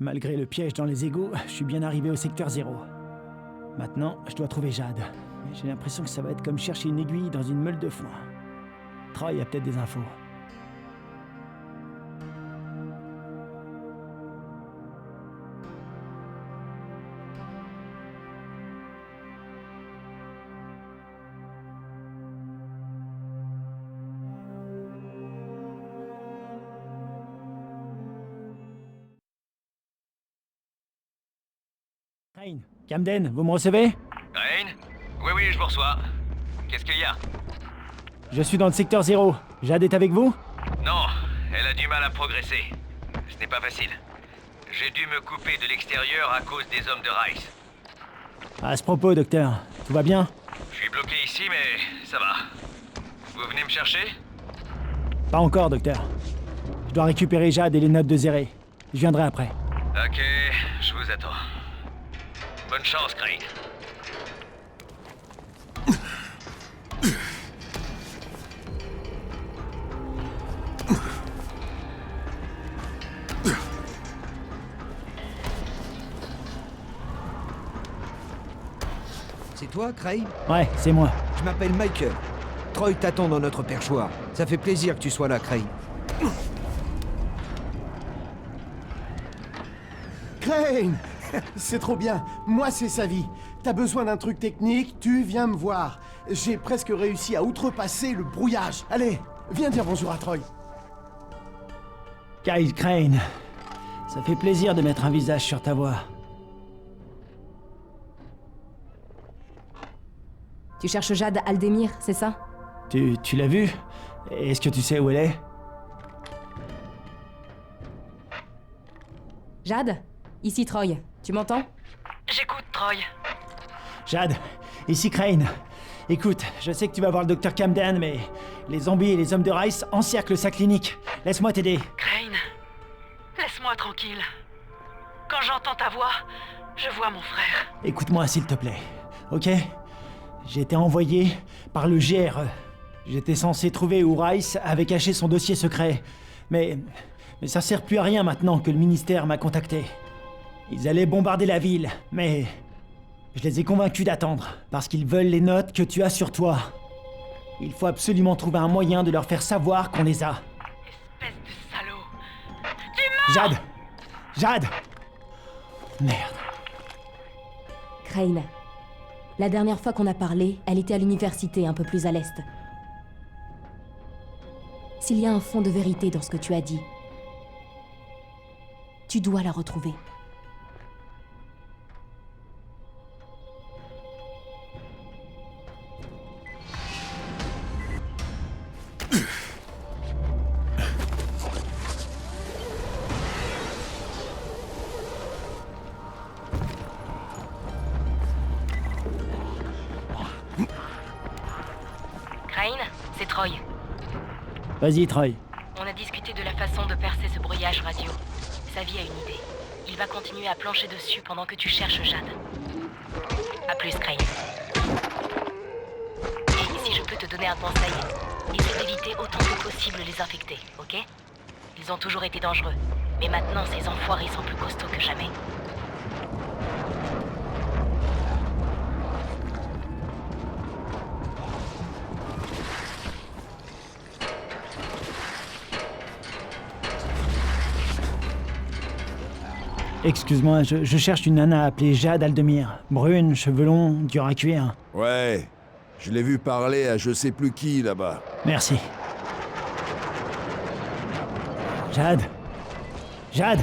Malgré le piège dans les égouts, je suis bien arrivé au secteur 0. Maintenant, je dois trouver Jade. Mais j'ai l'impression que ça va être comme chercher une aiguille dans une meule de foin. Troy a peut-être des infos. Crane, Camden, vous me recevez? Crane? Oui, je vous reçois. Qu'est-ce qu'il y a? Je suis dans le secteur 0. Jade est avec vous? Non, elle a du mal à progresser. Ce n'est pas facile. J'ai dû me couper de l'extérieur à cause des hommes de Rice. À ce propos, docteur, tout va bien? Je suis bloqué ici, mais ça va. Vous venez me chercher? Pas encore, docteur. Je dois récupérer Jade et les notes de Zéré. Je viendrai après. Ok, je vous attends. Bonne chance, Crane. C'est toi, Craig? Ouais, c'est moi. Je m'appelle Michael. Troy t'attend dans notre perchoir. Ça fait plaisir que tu sois là, Craig. Crane! C'est trop bien. Moi, c'est sa vie. T'as besoin d'un truc technique, tu viens me voir. J'ai presque réussi à outrepasser le brouillage. Allez, viens dire bonjour à Troy. Kyle Crane. Ça fait plaisir de mettre un visage sur ta voix. Tu cherches Jade Aldemir, c'est ça? Tu l'as vue? Est-ce que tu sais où elle est? Jade? Ici Troy. Tu m'entends? J'écoute, Troy. Jade, ici Crane. Écoute, je sais que tu vas voir le docteur Camden, mais les zombies et les hommes de Rice encerclent sa clinique. Laisse-moi t'aider. Crane, laisse-moi tranquille. Quand j'entends ta voix, je vois mon frère. Écoute-moi s'il te plaît, ok? J'ai été envoyé par le GRE. J'étais censé trouver où Rice avait caché son dossier secret. Mais ça sert plus à rien maintenant que le ministère m'a contacté. Ils allaient bombarder la ville, mais je les ai convaincus d'attendre, parce qu'ils veulent les notes que tu as sur toi. Il faut absolument trouver un moyen de leur faire savoir qu'on les a. Espèce de salaud. Tu mens! Jade! Merde. Crane. La dernière fois qu'on a parlé, elle était à l'université, un peu plus à l'est. S'il y a un fond de vérité dans ce que tu as dit, tu dois la retrouver. Crane, c'est Troy. Vas-y, Troy. On a discuté de la façon de percer ce brouillage radio. Savy a une idée. Il va continuer à plancher dessus pendant que tu cherches Jade. A plus, Crane. Et si je peux te donner un conseil, essaie d'éviter autant que possible les infectés, ok? Ils ont toujours été dangereux, mais maintenant ces enfoirés sont plus costauds que jamais. Excuse-moi, je cherche une nana appelée Jade Aldemir. Brune, cheveux longs, dure à cuire. Ouais, je l'ai vu parler à je sais plus qui là-bas. Merci. Jade? Jade?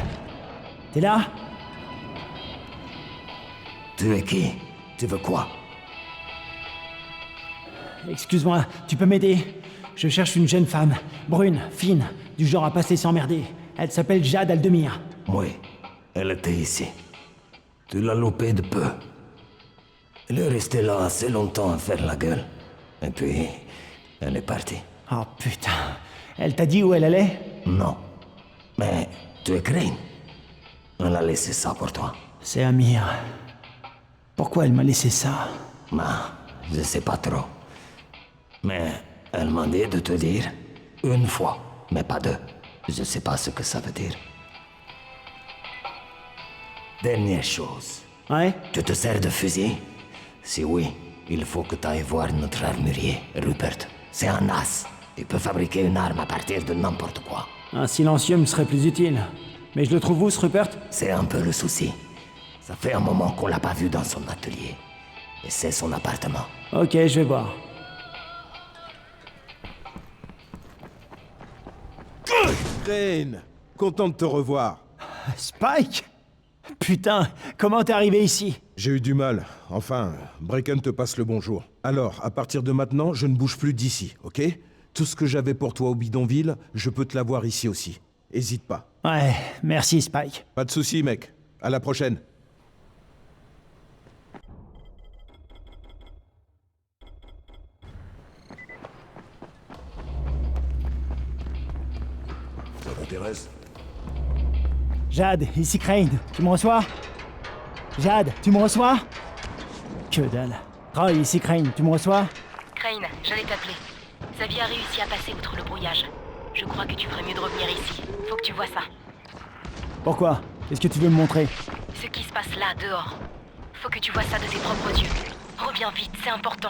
T'es là? Tu es qui? Tu veux quoi? Excuse-moi, tu peux m'aider? Je cherche une jeune femme, brune, fine, du genre à pas se laisser emmerder. Elle s'appelle Jade Aldemir. Oui, elle était ici. Tu l'as loupée de peu. Elle est restée là assez longtemps à faire la gueule. Et puis, elle est partie. Oh putain. Elle t'a dit où elle allait? Non. Mais tu es Crane. Elle a laissé ça pour toi. C'est Amir. Pourquoi elle m'a laissé ça? Bah, je sais pas trop. Mais elle m'a dit de te dire une fois, mais pas deux. Je sais pas ce que ça veut dire. Dernière chose. Ouais? Tu te sers de fusil? Si oui, il faut que tu ailles voir notre armurier, Rupert. C'est un as. Il peut fabriquer une arme à partir de n'importe quoi. Un silencieux me serait plus utile. Mais je le trouve où, ce Rupert? C'est un peu le souci. Ça fait un moment qu'on l'a pas vu dans son atelier. Et c'est son appartement. Ok, je vais voir. Crane, content de te revoir. Spike? Putain, comment t'es arrivé ici? J'ai eu du mal. Enfin, Bracken te passe le bonjour. Alors, à partir de maintenant, je ne bouge plus d'ici, ok? Tout ce que j'avais pour toi au bidonville, je peux te l'avoir ici aussi. Hésite pas. Ouais, merci Spike. Pas de soucis, mec. À la prochaine. Ça t'intéresse? Jade, ici Crane, tu me reçois? Jade, tu me reçois? Que dalle. Roy, ici Crane, tu me reçois? Crane, j'allais t'appeler. Xavier a réussi à passer outre le brouillage. Je crois que tu ferais mieux de revenir ici. Faut que tu vois ça. Pourquoi? Qu'est-ce que tu veux me montrer? Ce qui se passe là, dehors. Faut que tu vois ça de tes propres yeux. Reviens vite, c'est important.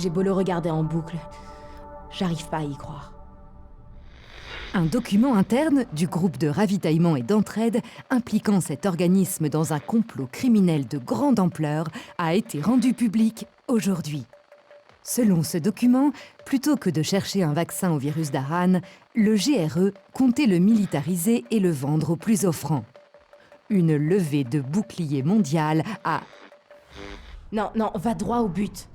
J'ai beau le regarder en boucle, j'arrive pas à y croire. Un document interne du groupe de ravitaillement et d'entraide impliquant cet organisme dans un complot criminel de grande ampleur a été rendu public aujourd'hui. Selon ce document, plutôt que de chercher un vaccin au virus d'Aran, le GRE comptait le militariser et le vendre au plus offrant. Une levée de bouclier mondiale a... Non, va droit au but.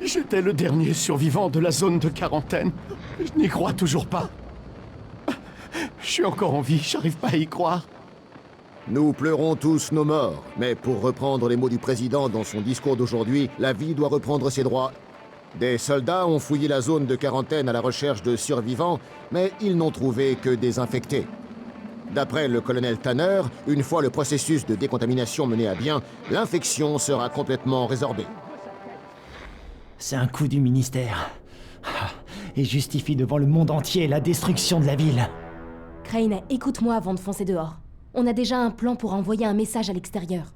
J'étais le dernier survivant de la zone de quarantaine. Je n'y crois toujours pas. Je suis encore en vie, j'arrive pas à y croire. Nous pleurons tous nos morts, mais pour reprendre les mots du président dans son discours d'aujourd'hui, la vie doit reprendre ses droits. Des soldats ont fouillé la zone de quarantaine à la recherche de survivants, mais ils n'ont trouvé que des infectés. D'après le colonel Tanner, une fois le processus de décontamination mené à bien, l'infection sera complètement résorbée. C'est un coup du ministère. Et justifie devant le monde entier la destruction de la ville. Crane, écoute-moi avant de foncer dehors. On a déjà un plan pour envoyer un message à l'extérieur.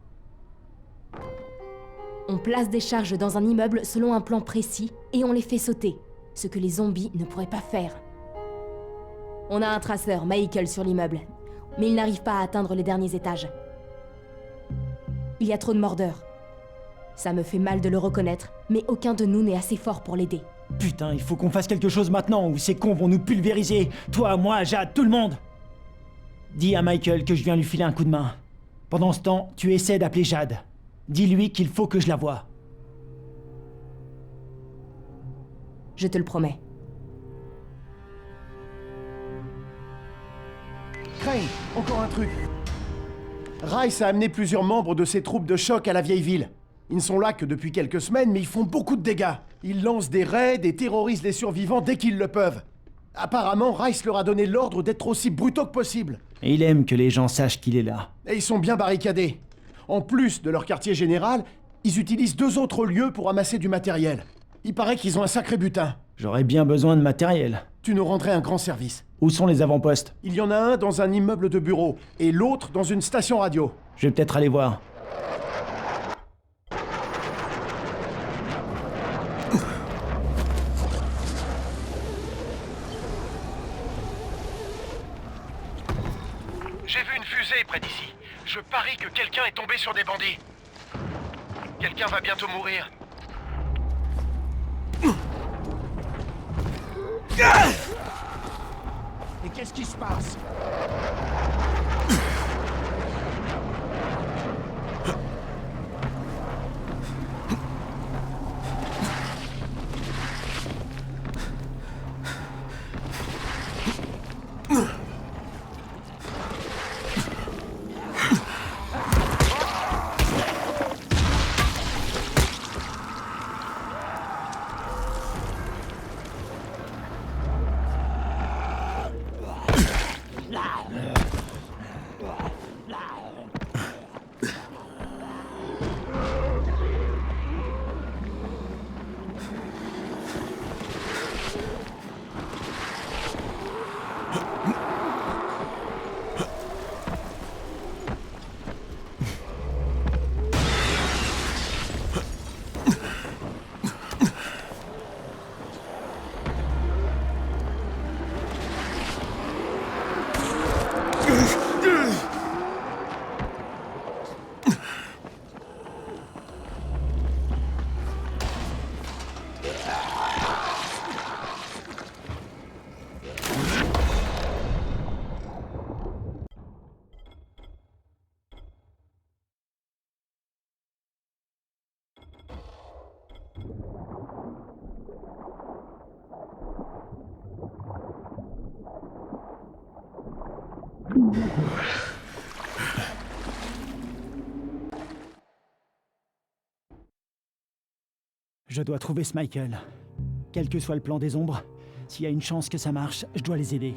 On place des charges dans un immeuble selon un plan précis et on les fait sauter, ce que les zombies ne pourraient pas faire. On a un traceur, Michael, sur l'immeuble, mais il n'arrive pas à atteindre les derniers étages. Il y a trop de mordeurs. Ça me fait mal de le reconnaître, mais aucun de nous n'est assez fort pour l'aider. Putain, il faut qu'on fasse quelque chose maintenant ou ces cons vont nous pulvériser. Toi, moi, Jade, tout le monde. Dis à Michael que je viens lui filer un coup de main. Pendant ce temps, tu essaies d'appeler Jade. Dis-lui qu'il faut que je la voie. Je te le promets. Crane, encore un truc. Rice a amené plusieurs membres de ses troupes de choc à la vieille ville. Ils ne sont là que depuis quelques semaines, mais ils font beaucoup de dégâts. Ils lancent des raids et terrorisent les survivants dès qu'ils le peuvent. Apparemment, Rice leur a donné l'ordre d'être aussi brutaux que possible. Et il aime que les gens sachent qu'il est là. Et ils sont bien barricadés. En plus de leur quartier général, ils utilisent 2 autres lieux pour amasser du matériel. Il paraît qu'ils ont un sacré butin. J'aurais bien besoin de matériel. Tu nous rendrais un grand service. Où sont les avant-postes? Il y en a un dans un immeuble de bureau, et l'autre dans une station radio. Je vais peut-être aller voir. J'ai vu une fusée près d'ici. Je parie que quelqu'un est tombé sur des bandits. Quelqu'un va bientôt mourir. Et qu'est-ce qui se passe? Je dois trouver ce Michael. Quel que soit le plan des ombres, s'il y a une chance que ça marche, je dois les aider.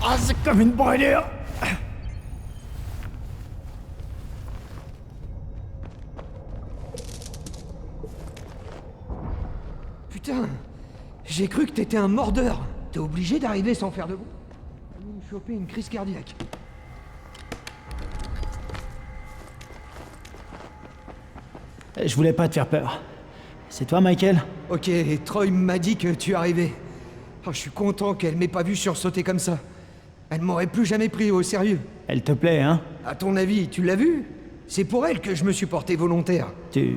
Ah, c'est comme une brûlure! Putain, j'ai cru que t'étais un mordeur. T'es obligé d'arriver sans faire de bruit. J'ai me choper une crise cardiaque. Je voulais pas te faire peur. C'est toi, Michael? Ok, Troy m'a dit que tu arrivais. Oh, je suis content qu'elle m'ait pas vu sursauter comme ça. Elle m'aurait plus jamais pris au sérieux. Elle te plaît, hein? À ton avis, tu l'as vu? C'est pour elle que je me suis porté volontaire. Tu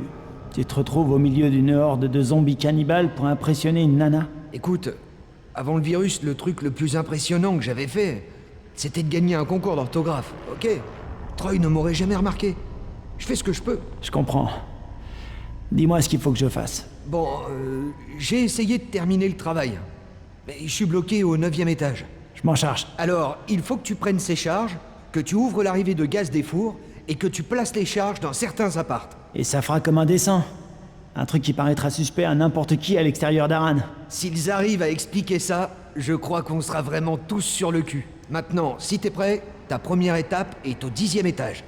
te retrouves au milieu d'une horde de zombies cannibales pour impressionner une nana? Écoute, avant le virus, le truc le plus impressionnant que j'avais fait, c'était de gagner un concours d'orthographe, ok? Troy ne m'aurait jamais remarqué. Je fais ce que je peux. Je comprends. Dis-moi ce qu'il faut que je fasse. Bon, j'ai essayé de terminer le travail. Mais je suis bloqué au 9e étage. Je m'en charge. Alors, il faut que tu prennes ces charges, que tu ouvres l'arrivée de gaz des fours, et que tu places les charges dans certains appartes. Et ça fera comme un dessin. Un truc qui paraîtra suspect à n'importe qui à l'extérieur d'Aran. S'ils arrivent à expliquer ça, je crois qu'on sera vraiment tous sur le cul. Maintenant, si t'es prêt, ta première étape est au 10e étage.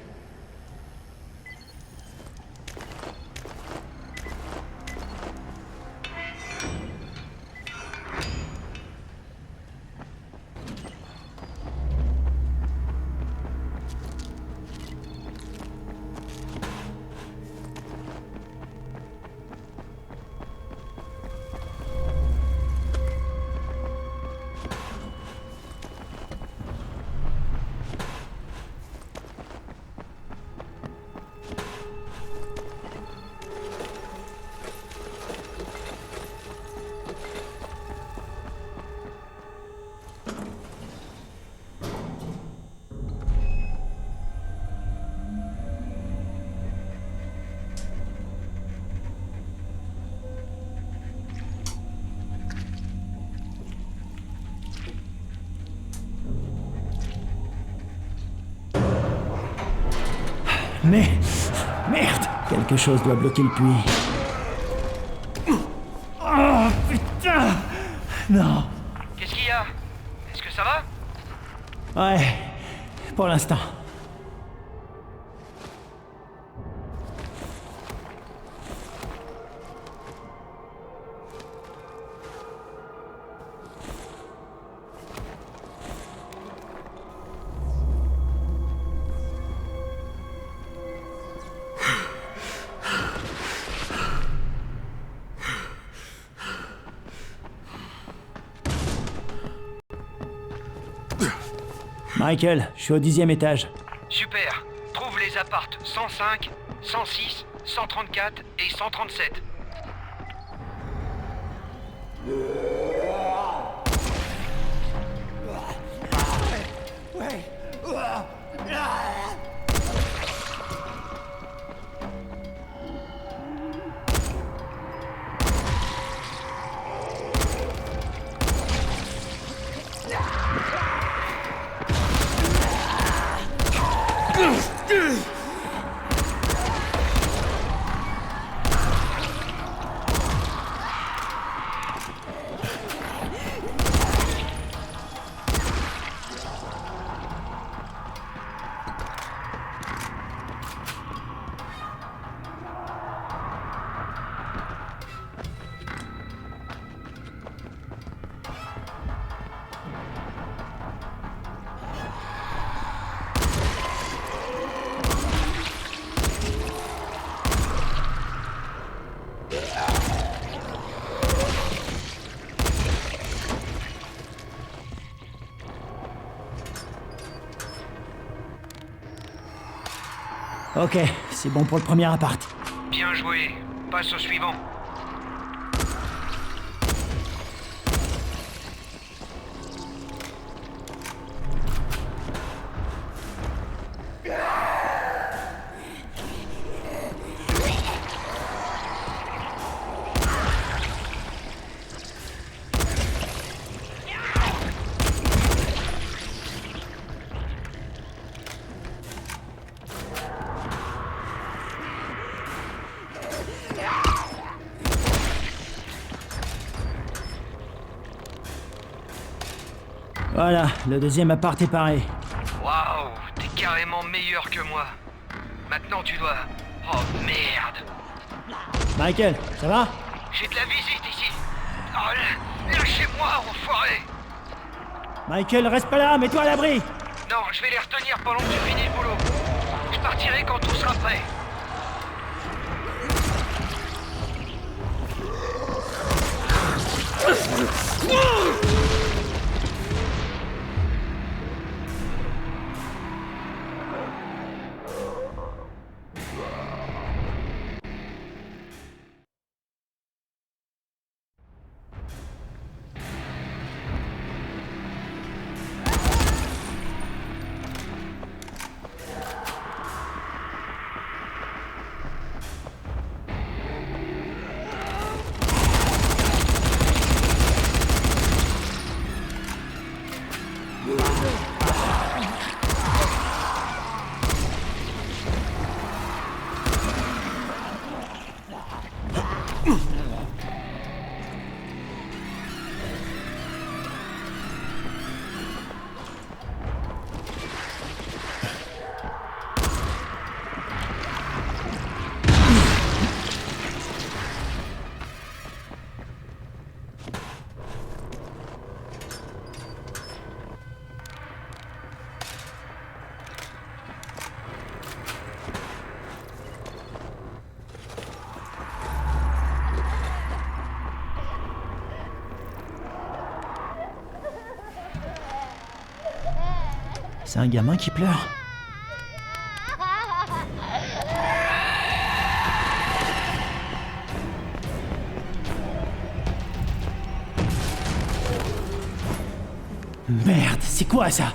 Mais... Merde! Quelque chose doit bloquer le puits. Oh, putain! Non. Qu'est-ce qu'il y a? Est-ce que ça va? Ouais, pour l'instant. Michael, je suis au 10e étage. Super. Trouve les appartes 105, 106, 134 et 137. Ok, c'est bon pour le premier appart. Bien joué. Passe au suivant. Voilà, le deuxième appart est pareil. Waouh, t'es carrément meilleur que moi. Maintenant tu dois... Oh merde. Michael, ça va? J'ai de la visite ici. Oh, lâchez-moi, enfoiré. Michael, reste pas là, mets-toi à l'abri! Non, je vais les retenir pendant que tu finis le boulot. Je partirai quand tout sera prêt. C'est un gamin qui pleure. Merde, c'est quoi ça?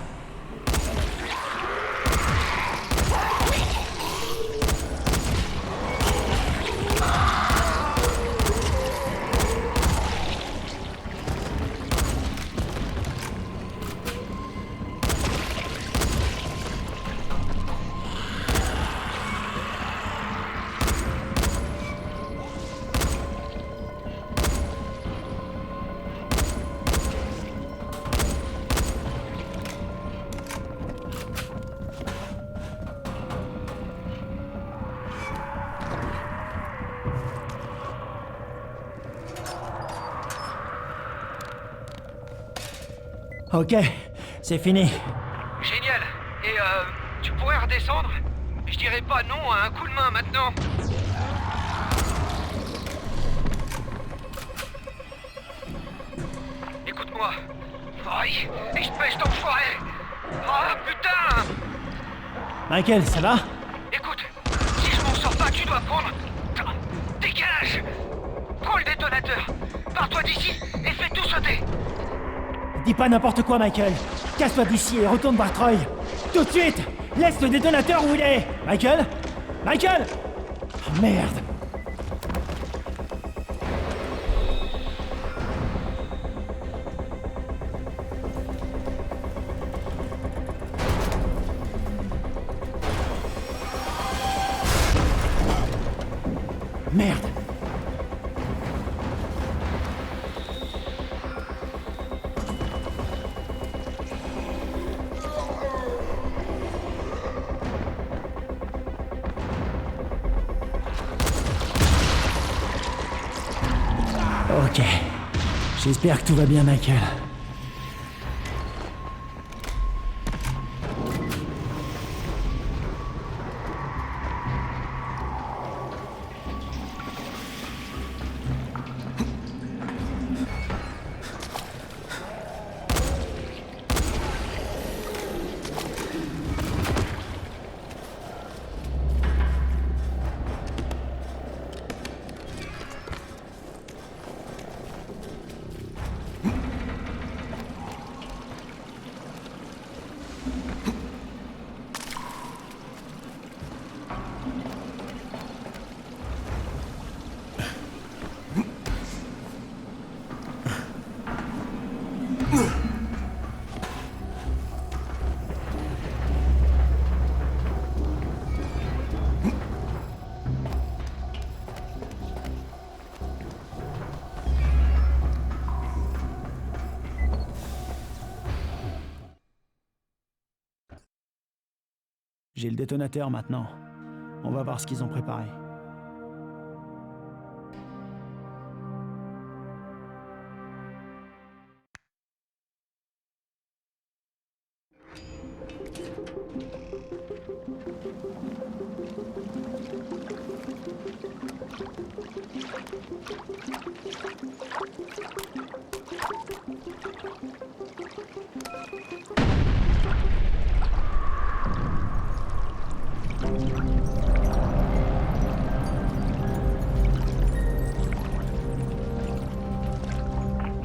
Ok, c'est fini. Génial. Et tu pourrais redescendre? Je dirais pas non à un coup de main maintenant. Écoute-moi. Aïe, espèce d'enfoiré. Ah putain! Michael, ça va? Écoute, si je m'en sors pas, tu dois prendre... Dégage! Prends le détonateur. Pars-toi d'ici et fais tout sauter. Dis pas n'importe quoi, Michael. Casse-toi d'ici et retourne voir Troy. Tout de suite! Laisse le détonateur où il est! Michael? Michael! Oh merde! Merde! Ok. J'espère que tout va bien, Michael. J'ai le détonateur maintenant. On va voir ce qu'ils ont préparé.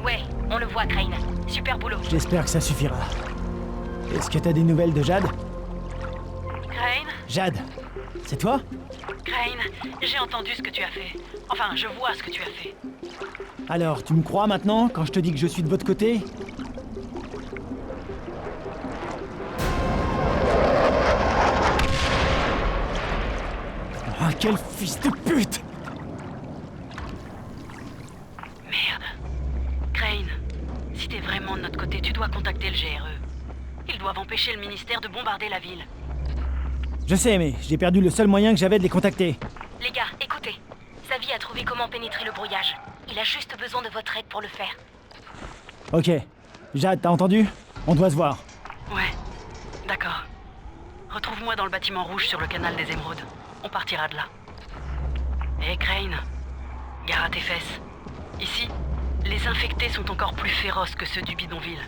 Ouais, on le voit, Crane. Super boulot. J'espère que ça suffira. Est-ce que t'as des nouvelles de Jade? Crane? Jade, c'est toi? Crane, j'ai entendu ce que tu as fait. Enfin, je vois ce que tu as fait. Alors, tu me crois maintenant quand je te dis que je suis de votre côté? Ah, quel fils de pute! Merde. Crane, si t'es vraiment de notre côté, tu dois contacter le GRE. Ils doivent empêcher le ministère de bombarder la ville. Je sais, mais j'ai perdu le seul moyen que j'avais de les contacter. Les gars, écoutez. Savi a trouvé comment pénétrer le brouillage. Il a juste besoin de votre aide pour le faire. Ok. Jade, t'as entendu? On doit se voir. Ouais, d'accord. Retrouve-moi dans le bâtiment rouge sur le canal des Émeraudes. On partira de là. Hé Crane, gare à tes fesses. Ici, les infectés sont encore plus féroces que ceux du bidonville.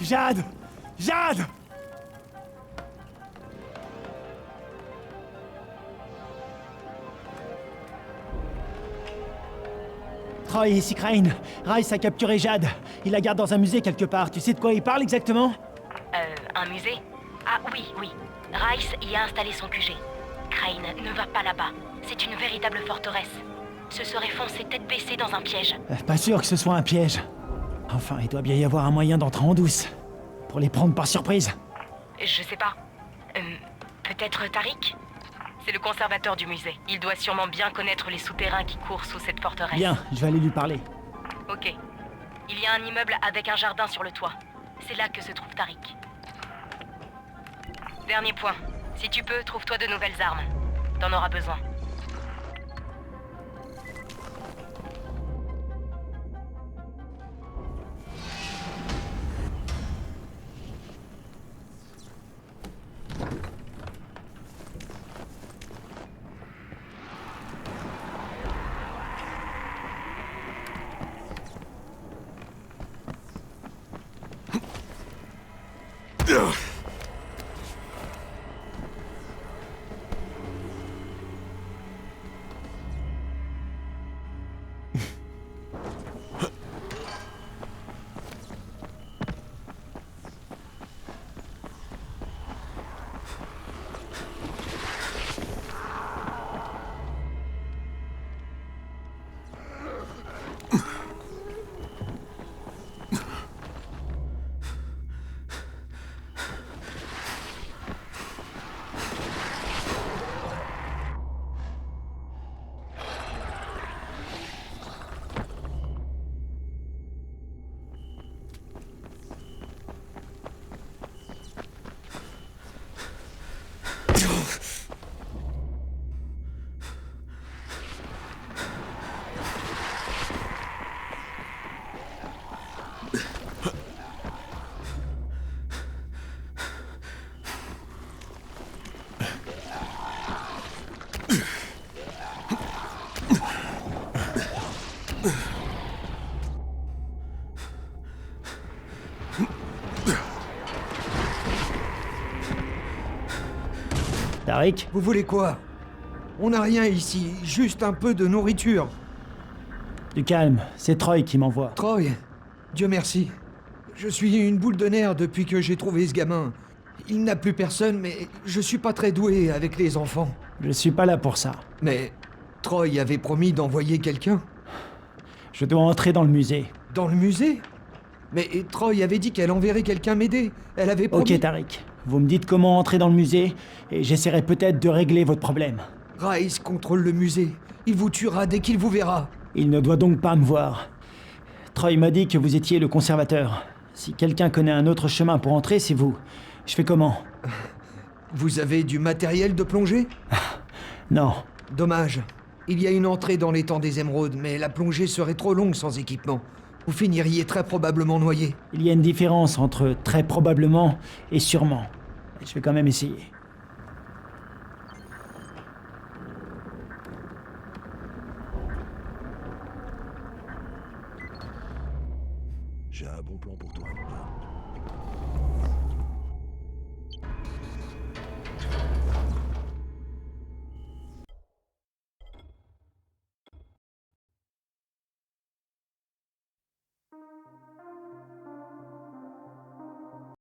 Jade! Jade! Troy, ici Crane. Rice a capturé Jade. Il la garde dans un musée quelque part. Tu sais de quoi il parle exactement? Un musée? Ah oui, oui. Rice y a installé son QG. Crane ne va pas là-bas. C'est une véritable forteresse. Ce serait foncer tête baissée dans un piège. Pas sûr que ce soit un piège. Enfin, il doit bien y avoir un moyen d'entrer en douce. Pour les prendre par surprise. Je sais pas. Peut-être Tariq? C'est le conservateur du musée. Il doit sûrement bien connaître les souterrains qui courent sous cette forteresse. Bien, je vais aller lui parler. Ok. Il y a un immeuble avec un jardin sur le toit. C'est là que se trouve Tariq. Dernier point. Si tu peux, trouve-toi de nouvelles armes. T'en auras besoin. Tariq? Vous voulez quoi? On n'a rien ici, juste un peu de nourriture. Du calme, c'est Troy qui m'envoie. Troy, Dieu merci. Je suis une boule de nerfs depuis que j'ai trouvé ce gamin. Il n'a plus personne, mais je suis pas très doué avec les enfants. Je suis pas là pour ça. Mais Troy avait promis d'envoyer quelqu'un. Je dois entrer dans le musée. Dans le musée? Mais Troy avait dit qu'elle enverrait quelqu'un m'aider. Elle avait promis... Ok, Tariq. Vous me dites comment entrer dans le musée, et j'essaierai peut-être de régler votre problème. Rice contrôle le musée. Il vous tuera dès qu'il vous verra. Il ne doit donc pas me voir. Troy m'a dit que vous étiez le conservateur. Si quelqu'un connaît un autre chemin pour entrer, c'est vous. Je fais comment? Vous avez du matériel de plongée? Non. Dommage. Il y a une entrée dans l'étang des émeraudes, mais la plongée serait trop longue sans équipement. Vous finiriez très probablement noyé. Il y a une différence entre très probablement et sûrement. Je vais quand même essayer. J'ai un bon plan pour toi.